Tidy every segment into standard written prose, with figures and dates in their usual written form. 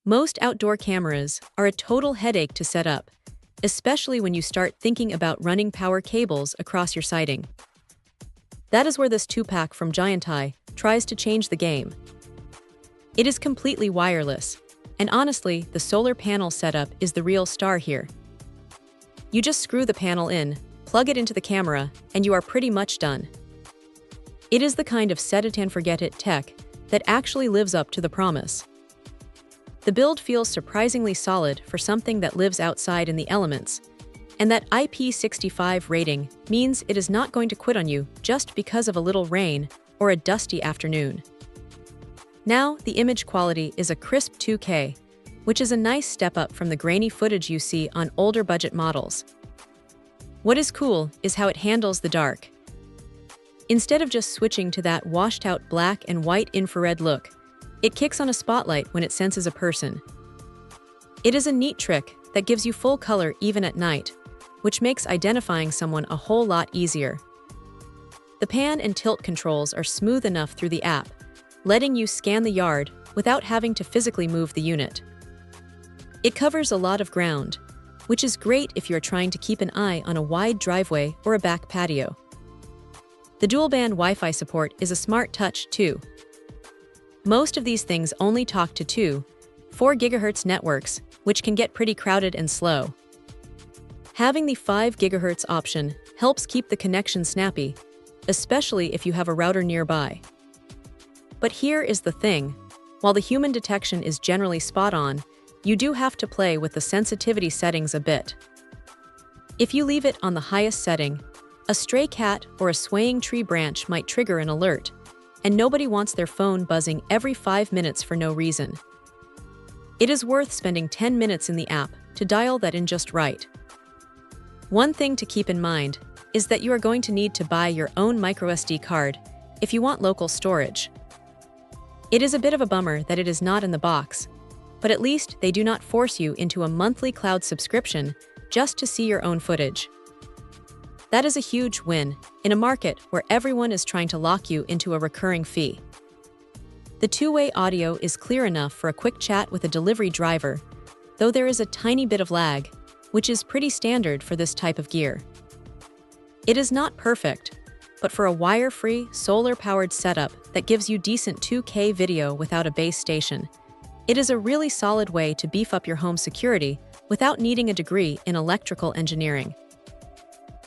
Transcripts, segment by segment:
Most outdoor cameras are a total headache to set up, especially when you start thinking about running power cables across your siding. That is where this 2-pack from Gianteye tries to change the game. It is completely wireless, and honestly, the solar panel setup is the real star here. You just screw the panel in, plug it into the camera, and you are pretty much done. It is the kind of set-it-and-forget-it tech that actually lives up to the promise. The build feels surprisingly solid for something that lives outside in the elements, and that IP65 rating means it is not going to quit on you just because of a little rain or a dusty afternoon. Now, the image quality is a crisp 2K, which is a nice step up from the grainy footage you see on older budget models. What is cool is how it handles the dark. Instead of just switching to that washed-out black and white infrared look, it kicks on a spotlight when it senses a person. It is a neat trick that gives you full color even at night, which makes identifying someone a whole lot easier. The pan and tilt controls are smooth enough through the app, letting you scan the yard without having to physically move the unit. It covers a lot of ground, which is great if you're trying to keep an eye on a wide driveway or a back patio. The dual-band Wi-Fi support is a smart touch, too. Most of these things only talk to 4 GHz networks, which can get pretty crowded and slow. Having the 5 GHz option helps keep the connection snappy, especially if you have a router nearby. But here is the thing. While the human detection is generally spot on, you do have to play with the sensitivity settings a bit. If you leave it on the highest setting, a stray cat or a swaying tree branch might trigger an alert, and nobody wants their phone buzzing every 5 minutes for no reason. It is worth spending 10 minutes in the app to dial that in just right. One thing to keep in mind is that you are going to need to buy your own microSD card if you want local storage. It is a bit of a bummer that it is not in the box, but at least they do not force you into a monthly cloud subscription just to see your own footage. That is a huge win in a market where everyone is trying to lock you into a recurring fee. The two-way audio is clear enough for a quick chat with a delivery driver, though there is a tiny bit of lag, which is pretty standard for this type of gear. It is not perfect, but for a wire-free, solar-powered setup that gives you decent 2K video without a base station, it is a really solid way to beef up your home security without needing a degree in electrical engineering.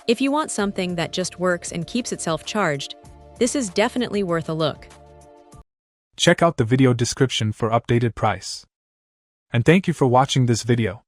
If you want something that just works and keeps itself charged, this is definitely worth a look. Check out the video description for updated price. And thank you for watching this video.